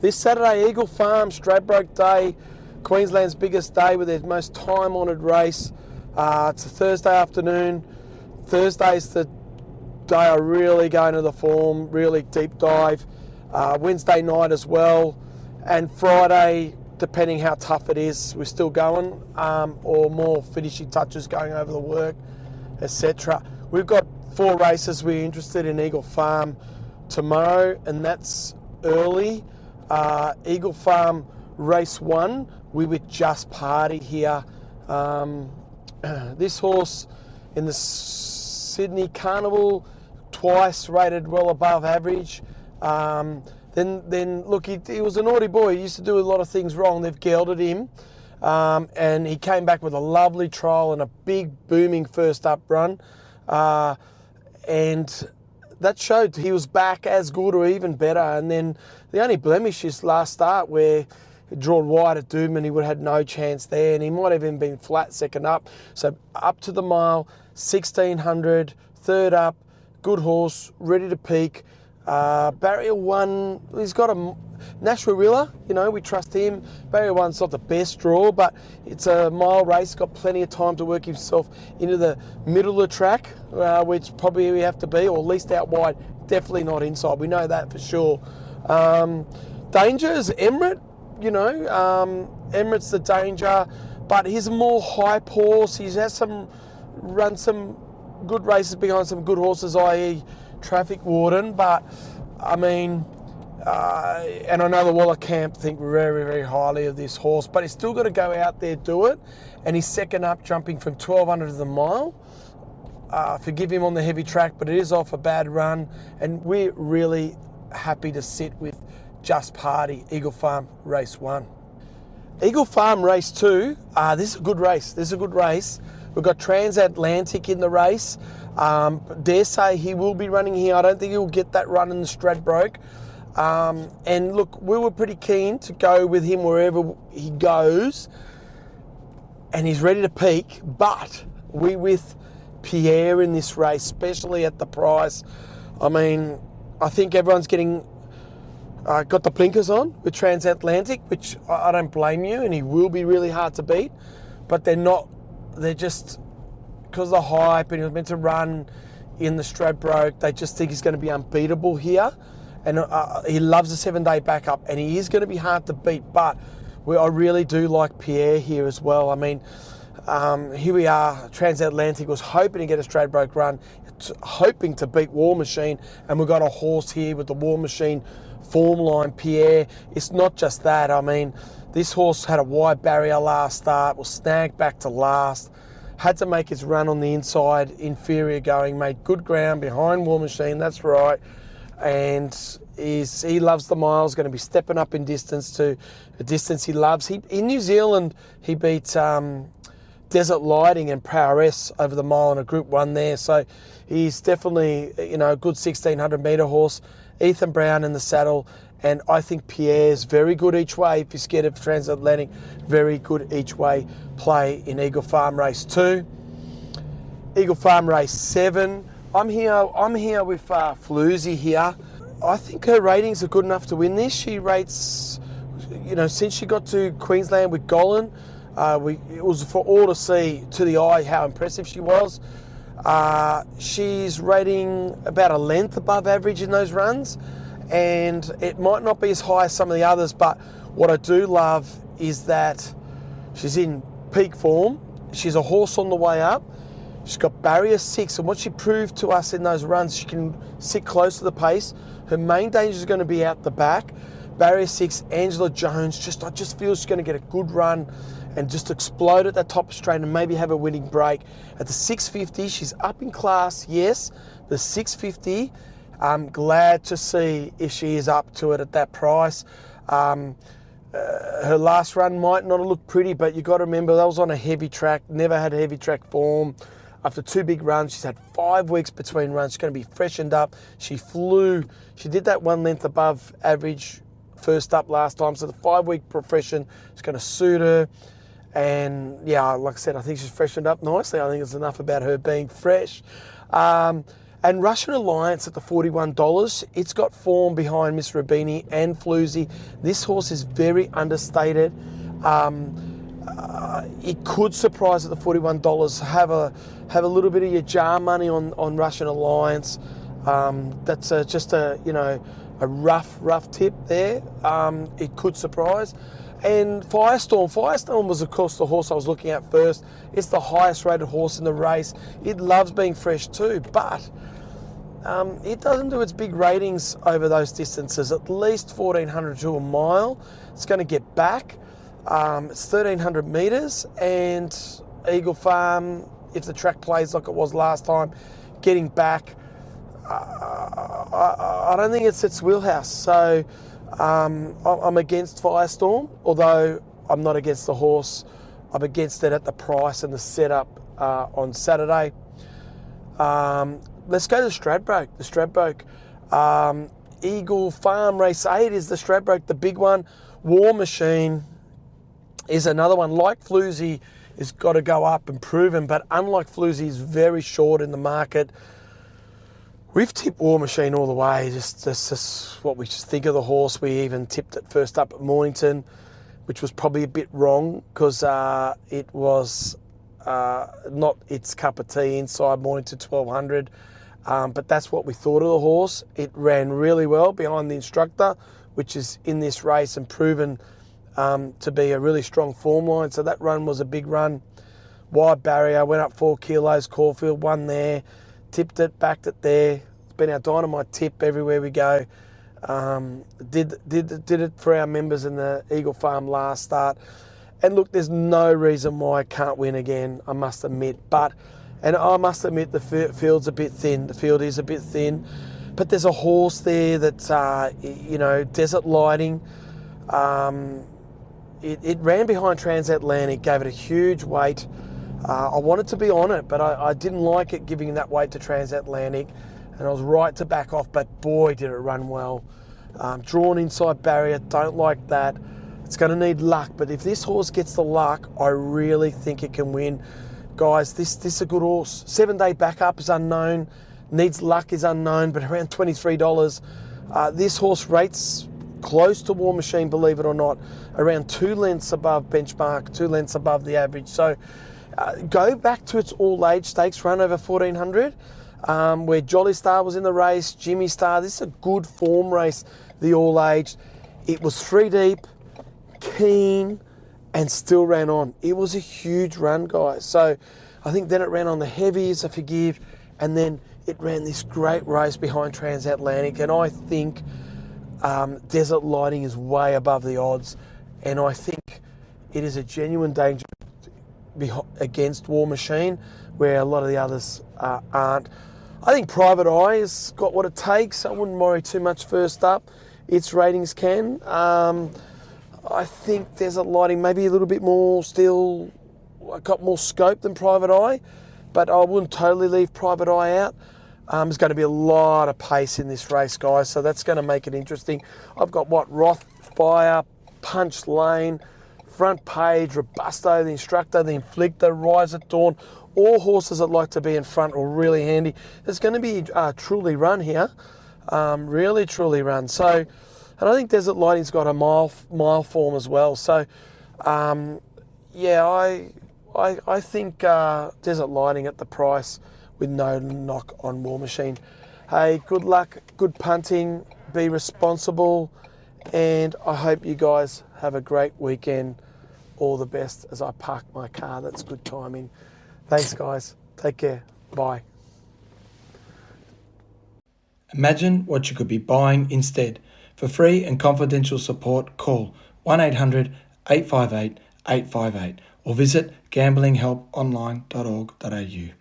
This Saturday, Eagle Farm, Stradbroke Day, Queensland's biggest day with their most time-honoured race. It's a Thursday afternoon. Thursday's the day I really go into the form, really deep dive. Wednesday night as well. And Friday, depending how tough it is, we're still going, or more finishing touches going over the work, etc. We've got 4 races we're interested in Eagle Farm tomorrow, and that's early. Eagle Farm race 1, we with Just Party here. This horse in the Sydney Carnival, twice rated well above average. Then look, he was a naughty boy. He used to do a lot of things wrong. They've gelded him, and he came back with a lovely trial and a big booming first up run, and that showed he was back as good or even better. And then the only blemish is last start, where he drawn wide at Doom, he would have had no chance there, and he might have even been flat second up. So up to the mile, 1600, third up, good horse, ready to peak. Barrier 1, he's got a Nashua Rilla, we trust him. Barrier 1's not the best draw, but it's a mile race, got plenty of time to work himself into the middle of the track, which probably we have to be, or at least out wide, definitely not inside. We know that for sure. Danger is Emirate, Emirate's the danger, but he's a more hype horse. He has run some good races behind some good horses, i.e. Traffic Warden, but I mean, and I know the Waller camp think very, very highly of this horse, but he's still got to go out there, do it, and he's second up, jumping from 1200 to the mile. Forgive him on the heavy track, but it is off a bad run, and we're really happy to sit with Just Party, Eagle Farm race 1. Eagle Farm race 2, this is a good race. We've got Transatlantic in the race. Dare say he will be running here. I don't think he'll get that run in the Stradbroke. And look, we were pretty keen to go with him wherever he goes, and he's ready to peak, but we with Pierre in this race, especially at the price. I mean, I think everyone's getting got the blinkers on with Transatlantic, which I don't blame you, and he will be really hard to beat, but they're just, because of the hype, and he was meant to run in the Stradbroke, they just think he's going to be unbeatable here. And he loves a 7-day backup, and he is going to be hard to beat, but I really do like Pierre here as well. I mean, here we are. Transatlantic was hoping to get a Stradbroke run, hoping to beat War Machine, and we've got a horse here with the War Machine form line, Pierre. It's not just that. I mean, this horse had a wide barrier last start, was snagged back to last, had to make his run on the inside, inferior going, made good ground behind War Machine, that's right. And he loves the miles, going to be stepping up in distance to a distance he loves. In New Zealand, he beat Desert Lighting and Prowess over the mile in a Group 1 there. So he's definitely, a good 1600 metre horse. Ethan Brown in the saddle. And I think Pierre's very good each way. If you're scared of Transatlantic, very good each way play in Eagle Farm race 2. Eagle Farm race 7. I'm here with Floozy here. I think her ratings are good enough to win this. She rates, since she got to Queensland with Golan, it was for all to see, to the eye, how impressive she was. She's rating about a length above average in those runs, and it might not be as high as some of the others, but what I do love is that she's in peak form. She's a horse on the way up. She's got barrier 6, and what she proved to us in those runs, she can sit close to the pace. Her main danger is going to be out the back. Barrier 6, Angela Jones, I just feel she's going to get a good run and just explode at that top straight and maybe have a winning break. At the 650, she's up in class, yes. The 650, I'm glad to see if she is up to it at that price. Her last run might not have looked pretty, but you got to remember that was on a heavy track, never had heavy track form. After 2 big runs, she's had 5 weeks between runs. She's going to be freshened up. She flew. She did that 1 length above average first up last time. So the 5-week profession is going to suit her. And yeah, like I said, I think she's freshened up nicely. I think it's enough about her being fresh. And Russian Alliance at the $41, it's got form behind Miss Rubini and Floozy. This horse is very understated. It could surprise at the $41. Have a little bit of your jar money on Russian Alliance. That's just a rough tip there. It could surprise. And Firestorm was of course the horse I was looking at first. It's the highest rated horse in the race. It loves being fresh too, but it doesn't do its big ratings over those distances, at least 1,400 to a mile. It's going to get back. It's 1,300 metres, and Eagle Farm, if the track plays like it was last time, getting back, I don't think it's its wheelhouse. So I'm against Firestorm, although I'm not against the horse. I'm against it at the price and the setup on Saturday. Let's go to Stradbroke. The Stradbroke Eagle Farm Race 8 is the Stradbroke, the big one. War Machine is another one. Like Floozy, has got to go up and proven, but unlike Floozy, is very short in the market. We've tipped War Machine all the way. That's just what we just think of the horse. We even tipped it first up at Mornington, which was probably a bit wrong because it was not its cup of tea inside Mornington 1200. But that's what we thought of the horse. It ran really well behind the instructor, which is in this race and proven to be a really strong form line. So that run was a big run. Wide barrier, went up 4 kilos. Caulfield won there. Tipped it, backed it there. It's been our dynamite tip everywhere we go. Did it for our members in the Eagle Farm last start. And look, there's no reason why I can't win again, I must admit. And I must admit the field's a bit thin. The field is a bit thin. But there's a horse there that's, Desert Lighting. It ran behind Transatlantic, gave it a huge weight. I wanted to be on it, but I didn't like it giving that weight to Transatlantic, and I was right to back off, but boy, did it run well. Drawn inside barrier, don't like that. It's going to need luck, but if this horse gets the luck, I really think it can win. Guys, this is a good horse. 7-day backup is unknown, needs luck is unknown, but around $23. This horse rates close to War Machine, believe it or not, around 2 lengths above benchmark, 2 lengths above the average. So go back to its all-age stakes run over 1,400, where Jolly Star was in the race, Jimmy Star. This is a good form race, the all-age. It was 3 deep, keen, and still ran on. It was a huge run, guys. So I think then it ran on the heavies, I forgive, and then it ran this great race behind Transatlantic, and I think Desert Lighting is way above the odds, and I think it is a genuine danger against War Machine, where a lot of the others aren't. I think Private Eye has got what it takes. I wouldn't worry too much first up. Its ratings can. I think Desert Lighting maybe a little bit more still, got more scope than Private Eye, but I wouldn't totally leave Private Eye out. There's going to be a lot of pace in this race, guys, so that's going to make it interesting. I've got Rothfire, Punch Lane, Front Page, Robusto, the Instructor, the Inflictor, Rise at Dawn, all horses that like to be in front are really handy. There's going to be Truly Run here, really Truly Run. So, and I think Desert Lighting's got a mile form as well. So, I think Desert Lighting at the price with no knock on War Machine. Hey, good luck, good punting, be responsible, and I hope you guys have a great weekend. All the best as I park my car. That's good timing. Thanks, guys. Take care. Bye. Imagine what you could be buying instead. For free and confidential support, call 1-800-858-858 or visit gamblinghelponline.org.au.